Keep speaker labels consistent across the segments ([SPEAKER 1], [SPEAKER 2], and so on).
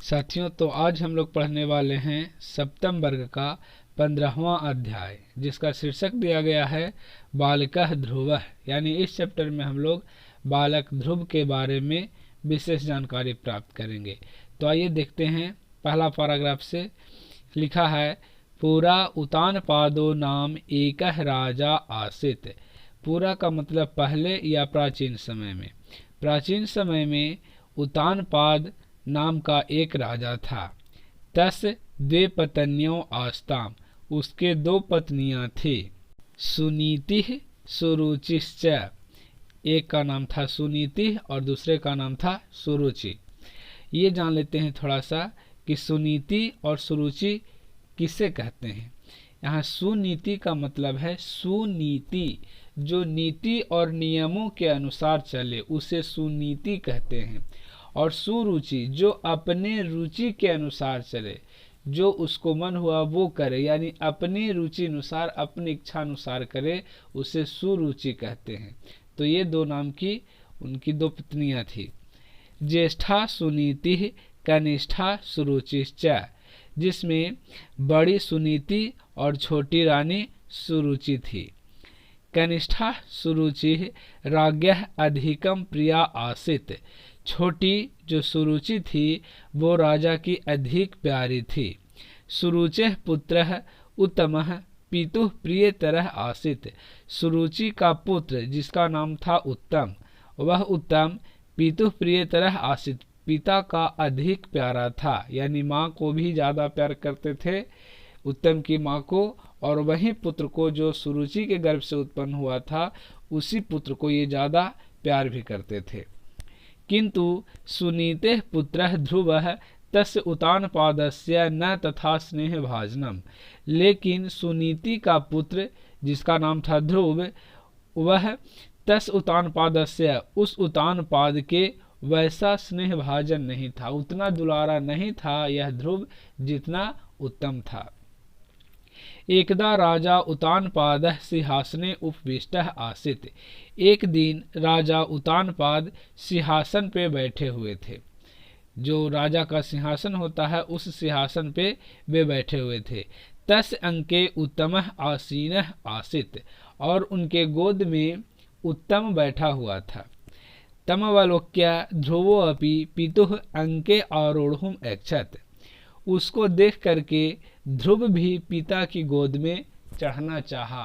[SPEAKER 1] साथियों, तो आज हम लोग पढ़ने वाले हैं सप्तम वर्ग का 15वां अध्याय, जिसका शीर्षक दिया गया है बालकः ध्रुवः। यानी इस चैप्टर में हम लोग बालक ध्रुव के बारे में विशेष जानकारी प्राप्त करेंगे। तो आइए देखते हैं। पहला पैराग्राफ से लिखा है, पूरा उतानपादो नाम एकः राजा आसीत्। पूरा का मतलब पहले या प्राचीन समय में। प्राचीन समय में उतानपाद नाम का एक राजा था। तस् द्वे पत्न्यो आस्ताम, उसके दो पत्नियां थी। सुनीति सुरुचिश्च, एक का नाम था सुनीति और दूसरे का नाम था सुरुचि। ये जान लेते हैं थोड़ा सा कि सुनीति और सुरुचि किसे कहते हैं। यहाँ सुनीति का मतलब है सुनीति, जो नीति और नियमों के अनुसार चले उसे सुनीति कहते हैं। और सुरुचि, जो अपने रुचि के अनुसार चले, जो उसको मन हुआ वो करे, यानी अपनी रुचि अनुसार अपनी इच्छा अनुसार करे, उसे सुरुचि कहते हैं। तो ये दो नाम की उनकी दो पत्नियां थी। ज्येष्ठा सुनीति कनिष्ठा सुरुचिश्च, जिसमें बड़ी सुनीति और छोटी रानी सुरुचि थी। कनिष्ठा सुरुचि राज्ञः अधिकम प्रिया आसीत्, छोटी जो सुरुचि थी वो राजा की अधिक प्यारी थी। सुरुचेः पुत्रः उत्तमः पितुः प्रियतरः आसीत्, सुरुचि का पुत्र जिसका नाम था उत्तम, वह उत्तम पितुः प्रियतरः आसीत्, पिता का अधिक प्यारा था। यानी माँ को भी ज्यादा प्यार करते थे उत्तम की माँ को, और वही पुत्र को जो सुरुचि के गर्भ से उत्पन्न हुआ था उसी पुत्र को ये ज्यादा प्यार भी करते थे। किंतु सुनीते पुत्रः ध्रुवः तस्य उतानपादस्य न तथा स्नेह भाजनम, लेकिन सुनीति का पुत्र जिसका नाम था ध्रुव, वह तस् उतानपादस्य उस उतानपाद के वैसा स्नेह भाजन नहीं था, उतना दुलारा नहीं था यह ध्रुव जितना उत्तम था। एकदा राजा उतानपादः सिंहासने उपविष्टः आसीत्, एक दिन राजा उतानपाद सिंहासन पे बैठे हुए थे। जो राजा का सिंहासन होता है उस सिंहासन पे वे बैठे हुए थे। तस् अंके उत्तमः आसीनः आसीत्, और उनके गोद में उत्तम बैठा हुआ था। तमवलोक्य ध्रुवो अपि पितुः अंके आरोढ़ुम ऐच्छत्, उसको देख करके ध्रुव भी पिता की गोद में चढ़ना चाहा।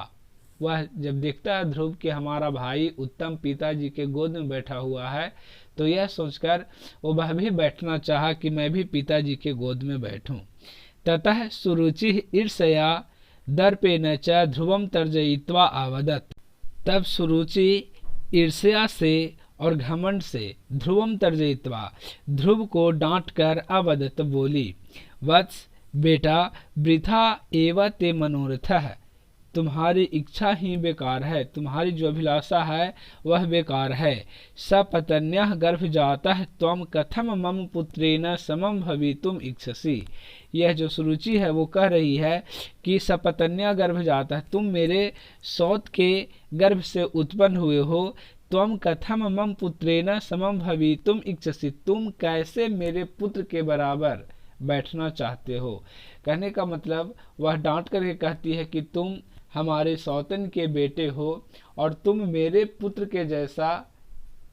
[SPEAKER 1] वह जब देखता है ध्रुव कि हमारा भाई उत्तम पिताजी के गोद में बैठा हुआ है, तो यह सोचकर वह भी बैठना चाहा कि मैं भी पिताजी के गोद में बैठूं। ततः सुरुचि ईर्ष्या दर्पेण च ध्रुवम तर्जयित्वा आवदत्, तब सुरुचि ईर्ष्या से और घमंड से ध्रुवम तर्जयित्वा, ध्रुव को डांट कर अवदत् बोली, वत्स बेटा वृथा एव ते मनोरथः, तुम्हारी इच्छा ही बेकार है, तुम्हारी जो अभिलाषा है वह बेकार है। सपत्न्यः गर्भजातः त्वं कथम मम पुत्रेण समं भवितुम इच्छसि, यह जो सुरुचि है वो कह रही है कि सपत्न्या गर्भजातः, तुम मेरे सौत के गर्भ से उत्पन्न हुए हो। त्वं कथम मम पुत्रेण समं भवितुम इच्छसि, तुम कैसे मेरे पुत्र के बराबर बैठना चाहते हो। कहने का मतलब वह डांट करके कहती है कि तुम हमारे सौतन के बेटे हो और तुम मेरे पुत्र के जैसा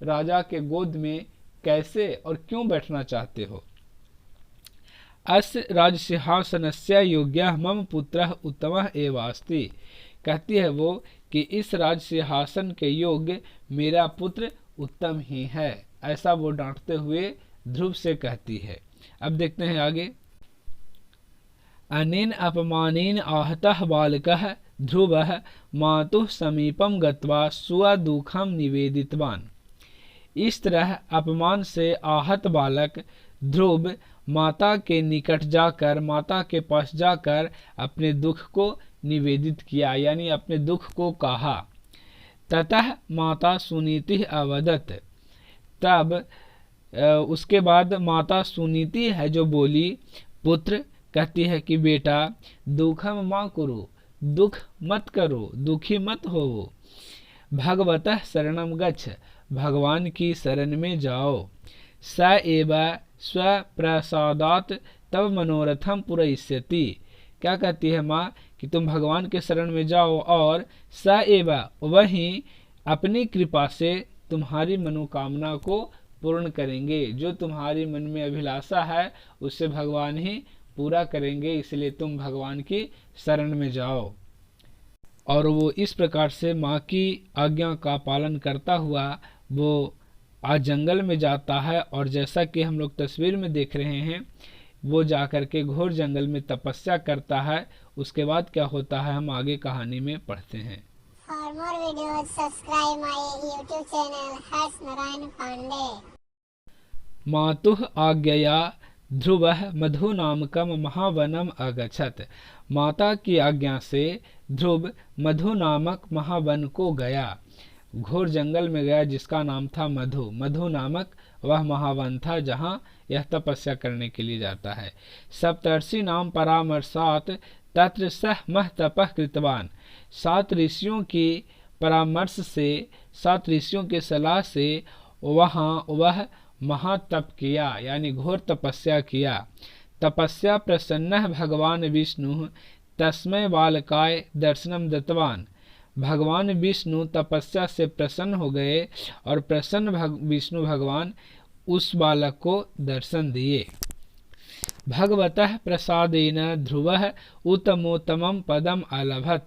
[SPEAKER 1] राजा के गोद में कैसे और क्यों बैठना चाहते हो। अस्य राजसिंहासनस्य योग्यः मम पुत्रः उत्तमः एवास्ति, कहती है वो कि इस राज सिंहासन के योग्य मेरा पुत्र उत्तम ही है। ऐसा वो डांटते हुए ध्रुव से कहती है। अब देखते हैं आगे। अनेन अपमानेन आहतः बालकः ध्रुवः मातुः समीपम गत्वा स्वदुःखं निवेदितवान्, इस तरह अपमान से आहत बालक ध्रुव माता के निकट जाकर, माता के पास जाकर अपने दुख को निवेदित किया, यानी अपने दुख को कहा। ततः माता सुनीति अवदत्, तब उसके बाद माता सुनीति है जो बोली, पुत्र कहती है कि बेटा दुखम मा कुरु, दुख मत करो, दुखी मत हो। भगवतः शरणम गच्छ, भगवान की शरण में जाओ। स एव स्वप्रसादात् तव मनोरथम पूरयिष्यति। क्या कहती है माँ कि तुम भगवान के शरण में जाओ और स एव वही अपनी कृपा से तुम्हारी मनोकामना को पूर्ण करेंगे। जो तुम्हारी मन में अभिलाषा है उससे भगवान ही पूरा करेंगे, इसलिए तुम भगवान की शरण में जाओ। और वो इस प्रकार से माँ की आज्ञा का पालन करता हुआ वो आज जंगल में जाता है, और जैसा कि हम लोग तस्वीर में देख रहे हैं वो जाकर के घोर जंगल में तपस्या करता है। उसके बाद क्या होता है हम आगे कहानी में पढ़ते हैं।
[SPEAKER 2] For more videos, subscribe my YouTube channel Harsh Narayan Pandey.
[SPEAKER 1] मातुः आज्ञया ध्रुवः मधु नामकम महावनम अगच्छत। माता की आज्ञा से ध्रुव मधु नामक महावन को गया, घोर जंगल में गया जिसका नाम था मधु। मधु नामक वह महावन था जहाँ यह तपस्या करने के लिए जाता है। सप्तर्षि नाम परामर्शात् तत्र सह मह तपः कृतवान। 7 ऋषियों की परामर्श से, 7 ऋषियों के सलाह से वहाँ वह महातप किया, यानी घोर तपस्या किया। तपस्या प्रसन्न भगवान विष्णु तस्मै बालकाय दर्शनम दत्तवान। भगवान विष्णु तपस्या से प्रसन्न हो गए और प्रसन्न विष्णु भगवान उस बालक को दर्शन दिए। भगवतः प्रसादेन ध्रुवः उत्तमोत्तमं पदम अलभत।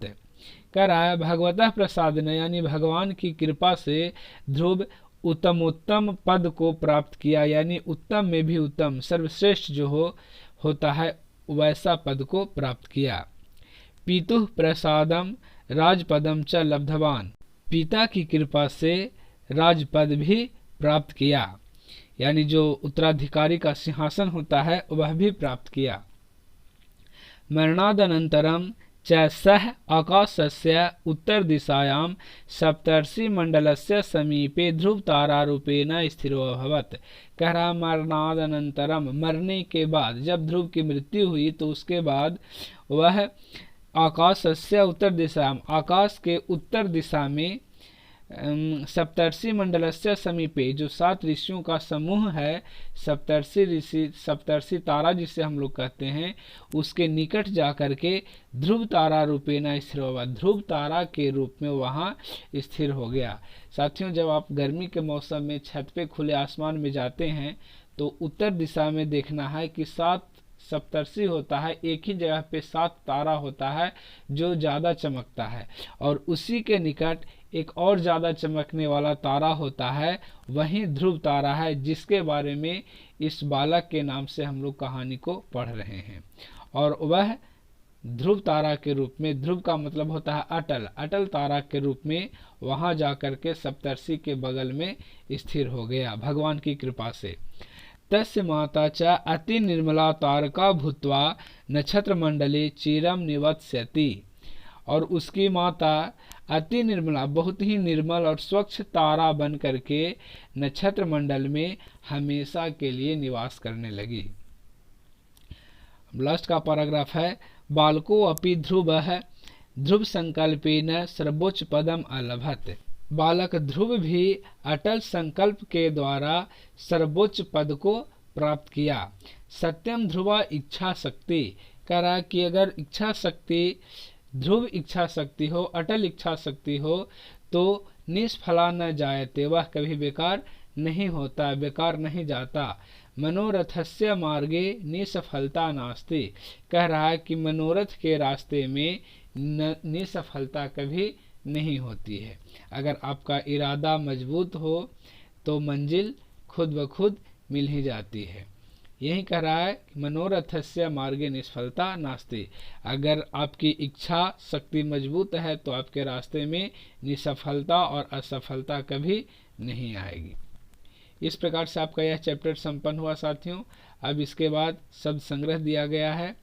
[SPEAKER 1] कह रहा है भगवतः प्रसादेन यानी भगवान की कृपा से ध्रुव उत्तमोत्तम पद को प्राप्त किया, यानी उत्तम में भी उत्तम सर्वश्रेष्ठ जो होता है वैसा पद को प्राप्त किया। पितुः प्रसादम राजपदम च लब्धवान। पिता की कृपा से राजपद भी प्राप्त किया, यानी जो उत्तराधिकारी का सिंहासन होता है वह भी प्राप्त किया। मरणादनंतरम च सह आकाशस्य उत्तर दिशायां सप्तर्षि मंडलस्य समीपे ध्रुव तारारूपेण स्थिरो अभवत्। कह रहा मरणादनंतरम, मरने के बाद जब ध्रुव की मृत्यु हुई तो उसके बाद वह आकाशस्य उत्तर दिशा, आकाश के उत्तर दिशा में सप्तर्षि मंडलस्य समीपे, जो 7 ऋषियों का समूह है, सप्तर्षि ऋषि, सप्तर्षि तारा जिसे हम लोग कहते हैं, उसके निकट जाकर के ध्रुव तारा रूपेण स्थिर हुआ, ध्रुव तारा के रूप में वहाँ स्थिर हो गया। साथियों, जब आप गर्मी के मौसम में छत पे खुले आसमान में जाते हैं तो उत्तर दिशा में देखना है कि 7 सप्तर्षि होता है, एक ही जगह पे 7 तारा होता है जो ज्यादा चमकता है, और उसी के निकट एक और ज्यादा चमकने वाला तारा होता है, वही ध्रुव तारा है जिसके बारे में इस बालक के नाम से हम लोग कहानी को पढ़ रहे हैं। और वह ध्रुव तारा के रूप में, ध्रुव का मतलब होता है अटल, अटल तारा के रूप में वहां जाकर के सप्तर्षि के बगल में स्थिर हो गया भगवान की कृपा से। तस्य माता च अति निर्मला तारका भूत्वा नक्षत्र मंडले चिरम निवत्स्यति। और उसकी माता अति निर्मला, बहुत ही निर्मल और स्वच्छ तारा बन करके नक्षत्र मंडल में हमेशा के लिए निवास करने लगी। लास्ट का पैराग्राफ है, बालको अपि ध्रुवः ध्रुव संकल्पेन सर्वोच्च पदम अलभत। बालक ध्रुव भी अटल संकल्प के द्वारा सर्वोच्च पद को प्राप्त किया। सत्यम ध्रुवा इच्छा शक्ति। कह रहा कि अगर इच्छा शक्ति, ध्रुव इच्छा शक्ति हो, अटल इच्छा शक्ति हो तो निष्फला न जायते, वह कभी बेकार नहीं होता, बेकार नहीं जाता। मनोरथस्य मार्गे निसफलता नास्ति। कह रहा है कि मनोरथ के रास्ते में निसफलता कभी नहीं होती है। अगर आपका इरादा मजबूत हो तो मंजिल खुद ब खुद मिल ही जाती है। यही कह रहा है मनोरथस्य मार्गे निष्फलता नास्ति। अगर आपकी इच्छा शक्ति मजबूत है तो आपके रास्ते में निसफलता और असफलता कभी नहीं आएगी। इस प्रकार से आपका यह चैप्टर संपन्न हुआ साथियों। अब इसके बाद शब्द संग्रह दिया गया है,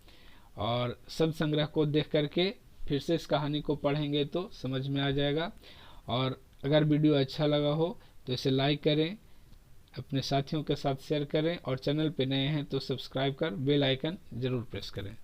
[SPEAKER 1] और शब्द संग्रह को देख करके फिर से इस कहानी को पढ़ेंगे तो समझ में आ जाएगा। और अगर वीडियो अच्छा लगा हो तो इसे लाइक करें, अपने साथियों के साथ शेयर करें, और चैनल पे नए हैं तो सब्सक्राइब कर बेल आइकन जरूर प्रेस करें।